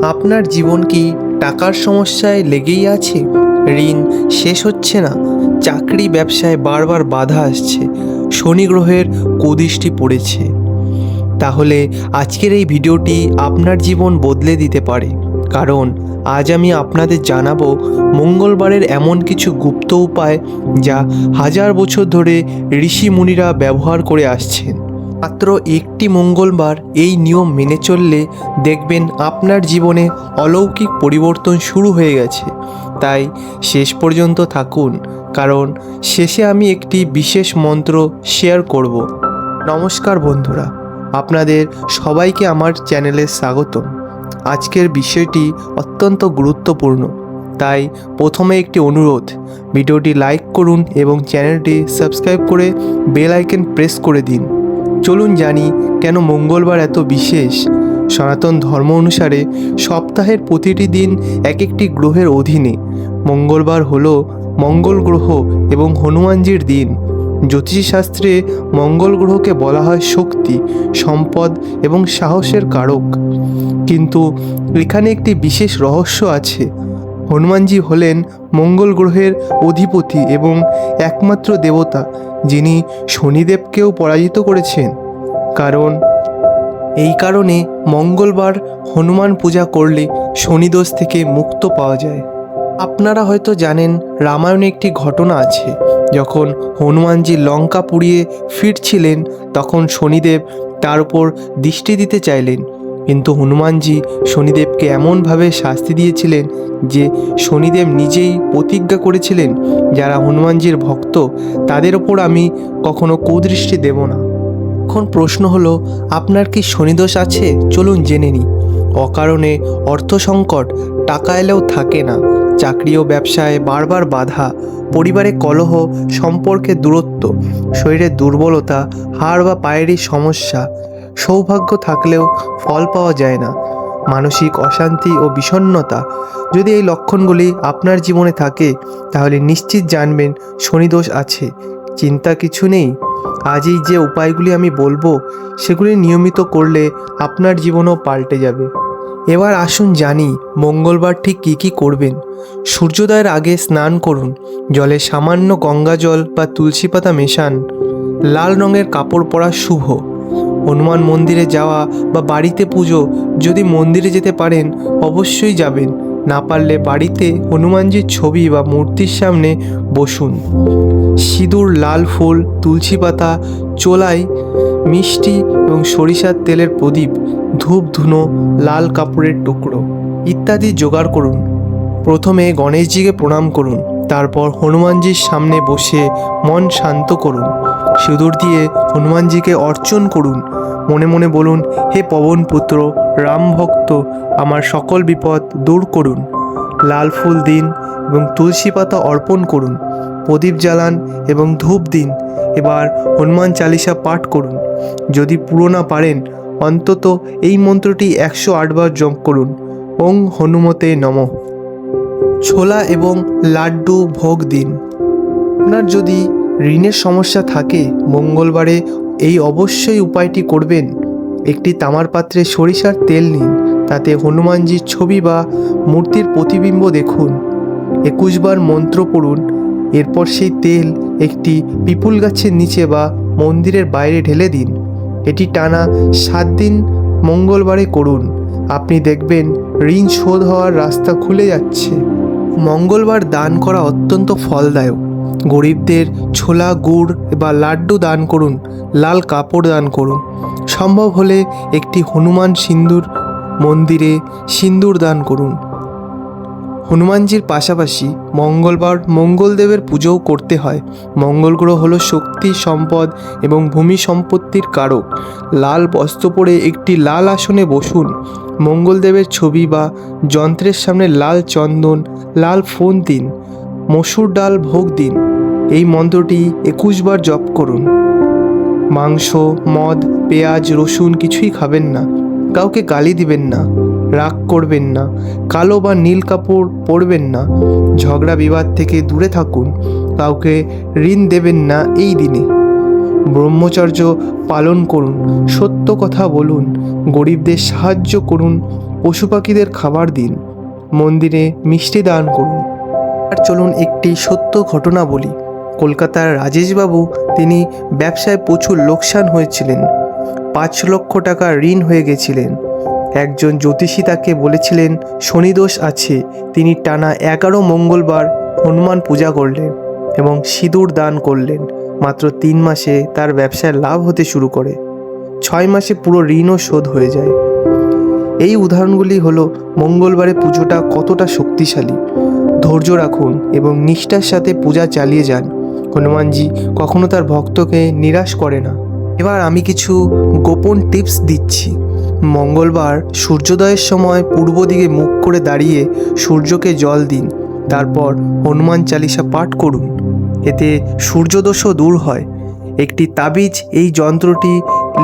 আপনার জীবন কি টাকার সমস্যায় লেগেই আছে? ঋণ শেষ হচ্ছে না, চাকরি ব্যবসায় বারবার বাধা আসছে, শনি গ্রহের কুদৃষ্টি পড়েছে? তাহলে আজকের এই ভিডিওটি আপনার জীবন বদলে দিতে পারে। কারণ আজ আমি আপনাদের জানাবো মঙ্গলবারের এমন কিছু গুপ্ত উপায় যা হাজার বছর ধরে ঋষি মুনিরা ব্যবহার করে আসছেন। মাত্র একটি মঙ্গলবার এই নিয়ম মেনে চললে দেখবেন আপনার জীবনে অলৌকিক পরিবর্তন শুরু হয়ে গেছে। তাই শেষ পর্যন্ত থাকুন, কারণ শেষে আমি একটি বিশেষ মন্ত্র শেয়ার করব। নমস্কার বন্ধুরা, আপনাদের সবাইকে আমার চ্যানেলে স্বাগতম। আজকের বিষয়টি অত্যন্ত গুরুত্বপূর্ণ, তাই প্রথমে একটি অনুরোধ, ভিডিওটি লাইক করুন এবং চ্যানেলটি সাবস্ক্রাইব করে বেল আইকন প্রেস করে দিন। চলুন জানি কেন মঙ্গলবার এত বিশেষ। সনাতন ধর্ম অনুসারে সপ্তাহের প্রতিটি দিন এক একটি গ্রহের অধীনে। মঙ্গলবার হলো মঙ্গল গ্রহ এবং হনুমানজির দিন। জ্যোতিষশাস্ত্রে মঙ্গল গ্রহকে বলা হয় শক্তি, সম্পদ এবং সাহসের কারক। কিন্তু এখানে একটি বিশেষ রহস্য আছে। হনুমানজি হলেন মঙ্গল গ্রহের অধিপতি এবং একমাত্র দেবতা যিনি শনিদেবকেও পরাজিত করেছেন। এই কারণে মঙ্গলবার হনুমান পূজা করলে শনিদোষ থেকে মুক্ত পাওয়া যায়। আপনারা হয়তো জানেন, রামায়ণে একটি ঘটনা আছে। যখন হনুমানজি লঙ্কা পুড়িয়ে ফিরছিলেন, তখন শনিদেব তার উপর দৃষ্টি দিতে চাইলেন, কিন্তু হনুমানজি শনিদেবকে এমনভাবে শাস্তি দিয়েছিলেন যে শনিদেব নিজেই প্রতিজ্ঞা করেছিলেন, যারা হনুমানজির ভক্ত তাদের ওপর আমি কখনো কুদৃষ্টি দেব না। এখন প্রশ্ন হলো, আপনার কি শনিদোষ আছে? চলুন জেনে নিই। অকারণে অর্থ সংকট, টাকা এলেও থাকে না, চাকরি ও ব্যবসায় বারবার বাধা, পরিবারে কলহ, সম্পর্কে দূরত্ব, শরীরে দুর্বলতা, হাড় বা পায়েরই সমস্যা, সৌভাগ্য থাকলেও ফল পাওয়া যায় না, মানসিক অশান্তি ও বিষণ্ণতা। যদি এই লক্ষণগুলি আপনার জীবনে থাকে, তাহলে নিশ্চিত জানবেন শনিদোষ আছে। চিন্তা কিছু নেই। আজ এই যে উপায়গুলি আমি বলবো, সেগুলি নিয়মিত করলে আপনার জীবনও পাল্টে যাবে। এবার আসুন জানি মঙ্গলবার ঠিক কী কী করবেন। সূর্যোদয়ের আগে স্নান করুন, জলে সামান্য গঙ্গা জল বা তুলসী পাতা মেশান। লাল রঙের কাপড় পরা শুভ। হনুমান মন্দিরে যাওয়া বা বাড়িতে পুজো, যদি মন্দিরে যেতে পারেন অবশ্যই যাবেন, না পারলে বাড়িতে হনুমানজির ছবি বা মূর্তির সামনে বসুন। সিঁদুর, লাল ফুল, তুলসী পাতা, চোলাই, মিষ্টি এবং সরিষার তেলের প্রদীপ, ধূপ ধুনো, লাল কাপড়ের টুকরো ইত্যাদি জোগাড় করুন। প্রথমে গণেশজিকে প্রণাম করুন, তারপর হনুমানজির সামনে বসে মন শান্ত করুন। সিঁদুর দিয়ে হনুমানজিকে অর্চন করুন। মনে মনে বলুন, হে পবনপুত্র, রাম ভক্ত, আমার সকল বিপদ দূর করুন। লাল ফুল দিন এবং তুলসী পাতা অর্পণ করুন। প্রদীপ জ্বালান এবং ধূপ দিন। এবার হনুমান চালিসা পাঠ করুন। যদি পুরো না পারেন, অন্তত এই মন্ত্রটি 108 বার জপ করুন। ওং হনুমতে নমঃ। ছোলা এবং লাড্ডু ভোগ দিন। আপনার যদি ঋণের সমস্যা থাকে, মঙ্গলবারে এই অবশ্যই উপায়টি করবেন। একটি তামার পাত্রে সরিষার তেল নিন, তাতে হনুমানজির ছবি বা মূর্তির প্রতিবিম্ব দেখুন। 21 বার মন্ত্র পড়ুন। এরপর সেই তেল একটি পিপুল গাছের নিচে বা মন্দিরের বাইরে ঢেলে দিন। এটি টানা 7 দিন মঙ্গলবারে করুন। আপনি দেখবেন ঋণ শোধ হওয়ার রাস্তা খুলে যাচ্ছে। মঙ্গলবার দান করা অত্যন্ত ফলদায়ক। গরিবদের ছোলা, গুড় বা লাড্ডু দান করুন। লাল কাপড় দান করুন। সম্ভব হলে একটি হনুমান সিন্দুর মন্দিরে সিন্দুর দান করুন। হনুমানজির পাশাপাশি মঙ্গলবার মঙ্গলদেবের পুজোও করতে হয়। মঙ্গল গ্রহ হলো শক্তি, সম্পদ এবং ভূমি সম্পত্তির কারক। লাল বস্ত্র পরে একটি লাল আসনে বসুন। মঙ্গলদেবের ছবি বা যন্ত্রের সামনে লাল চন্দন, লাল ফুল দিন। মসুর ডাল ভোগ দিন। এই মন্ত্রটি 21 বার জপ করুন। মাংস, মদ, পেঁয়াজ, রসুন কিছুই খাবেন না। কাউকে গালি দিবেন না, রাগ করবেন না, কালো বা নীল কাপড় পরবেন না। ঝগড়া বিবাদ থেকে দূরে থাকুন। কাউকে ঋণ দেবেন না এই দিনে। ব্রহ্মচর্য পালন করুন। সত্য কথা বলুন। গরিবদের সাহায্য করুন। পশু পাখিদের খাবার দিন, মন্দিরে মিষ্টি দান করুন। আর চলুন একটি সত্য ঘটনা বলি। কলকাতার রাজেশবাবু, তিনি ব্যবসায় প্রচুর লোকসান হয়েছিলেন, 5 লক্ষ টাকা ঋণ হয়ে গেছিলেন। একজন জ্যোতিষী তাকে বলেছিলেন শনিদোষ আছে। তিনি টানা 11 মঙ্গলবার হনুমান পূজা করলেন এবং সিঁদুর দান করলেন। মাত্র 3 মাসে তার ব্যবসায় লাভ হতে শুরু করে। 6 মাসে পুরো ঋণও শোধ হয়ে যায়। এই উদাহরণগুলি হলো মঙ্গলবারে পুজোটা কতটা শক্তিশালী। ধৈর্য রাখুন এবং নিষ্ঠার সাথে পূজা চালিয়ে যান। হনুমানজি কখনো তার ভক্তকে নিরাশ করে না। এবার আমি কিছু গোপন টিপস দিচ্ছি। মঙ্গলবার সূর্যোদয়ের সময় পূর্ব দিকে মুখ করে দাঁড়িয়ে সূর্যকে জল দিন। তারপর হনুমান চালিসা পাঠ করুন। এতে সূর্যদোষও দূর হয়। একটি তাবিজ, এই যন্ত্রটি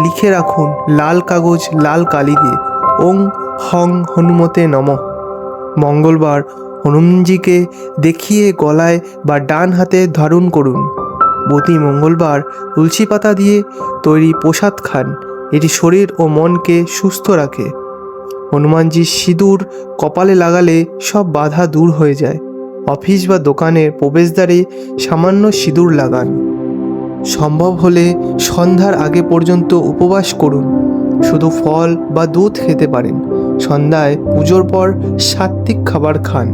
লিখে রাখুন লাল কাগজ, লাল কালি দিয়ে, ওং হং হনুমতে নমঃ। মঙ্গলবার হনুমানজিকে দেখিয়ে গলায় বা ডান হাতে ধারণ করুন। প্রতি মঙ্গলবার তুলসী পাতা দিয়ে তৈরি প্রসাদ খান। এটি শরীর ও মনকে সুস্থ রাখে। হনুমানজির সিঁদুর কপালে লাগালে সব বাধা দূর হয়ে যায়। অফিস বা দোকানের প্রবেশদ্বারে সামান্য সিঁদুর লাগান। সম্ভব হলে সন্ধ্যার আগে পর্যন্ত উপবাস করুন। শুধু ফল বা দুধ খেতে পারেন। সন্ধ্যায় পুজোর পর সাত্ত্বিক খাবার খান।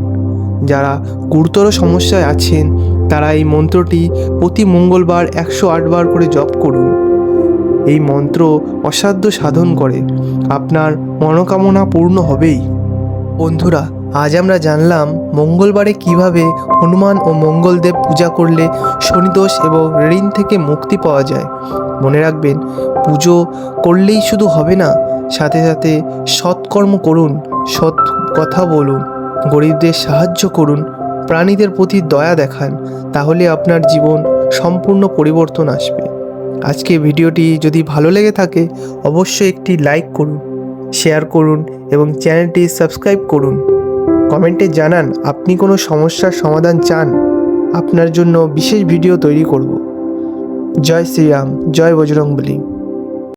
যারা গুরুতর সমস্যায় আছেন তারা এই মন্ত্রটি প্রতি মঙ্গলবার 108 বার করে জপ করুন। এই মন্ত্র অসাধ্য সাধন করে। আপনার মনোকামনা পূর্ণ হবেই। বন্ধুরা, আজ আমরা জানলাম মঙ্গলবারে কিভাবে হনুমান ও মঙ্গলদেব পূজা করলে শনিদোষ এবং ঋণ থেকে মুক্তি পাওয়া যায়। মনে রাখবেন, পুজো করলেই শুধু হবে না, সাথে সাথে সৎকর্ম করুন, সৎ কথা বলুন, গরিবদের সাহায্য করুন, প্রাণীদের প্রতি দয়া দেখান। তাহলে আপনার জীবন সম্পূর্ণ পরিবর্তন আসবে। আজকে ভিডিওটি যদি ভালো লেগে থাকে অবশ্যই একটি লাইক করুন, শেয়ার করুন এবং চ্যানেলটি সাবস্ক্রাইব করুন। কমেন্টে জানান আপনি কোনো সমস্যার সমাধান চান। আপনার জন্য বিশেষ ভিডিও তৈরি করব। জয় শ্রীরাম, জয় বজরংবলী।